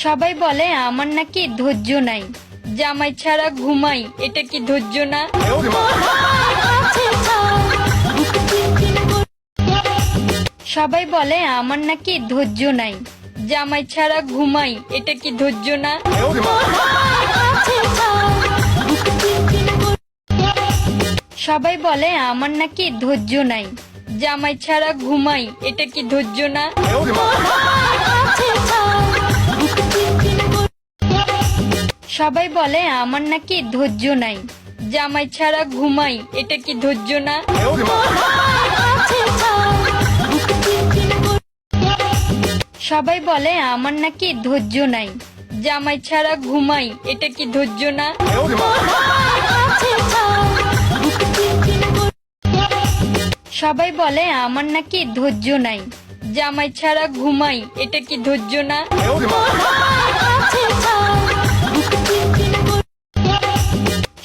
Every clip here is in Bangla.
সবাই বলে আমার নাকি ধৈর্য নাই, জামাই ছাড়া ঘুমাই, এটা কি ধৈর্য না? সবাই বলে আমার নাকি ধৈর্য নাই, জামাই ছাড়া ঘুমাই, এটা কি ধৈর্য না? সবাই বলে আমার নাকি ধৈর্য নাই, জামাই ছাড়া ঘুমাই, এটা কি ধৈর্য না? সবাই বলে আমার নাকি ধৈর্য নাই, জামাই ছাড়া ঘুমাই, এটা কি ধৈর্য না? সবাই বলে আমার নাকি ধৈর্য নাই, জামাই ছাড়া ঘুমাই, এটা কি ধৈর্য না? সবাই বলে আমার নাকি ধৈর্য নাই, জামাই ছাড়া ঘুমাই, এটা কি ধৈর্য না?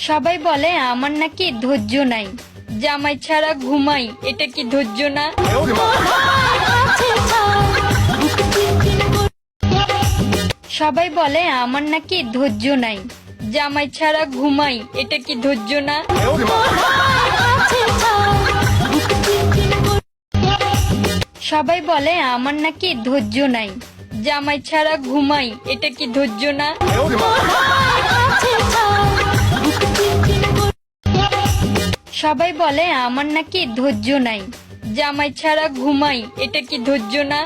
সবাই বলে আমার নাকি ধৈর্য নাই, জামাই ছাড়া ঘুমাই, এটা কি ধৈর্য না? সবাই বলে আমার নাকি ধৈর্য নাই, জামাই ছাড়া ঘুমাই, এটা কি ধৈর্য না? সবাই বলে আমার নাকি ধৈর্য নাই, জামাই ছাড়া ঘুমাই, এটা কি ধৈর্য না? সবাই বলে আমার নাকি ধৈর্য নাই, জামাই ছাড়া ঘুমাই, এটা কি ধৈর্য না?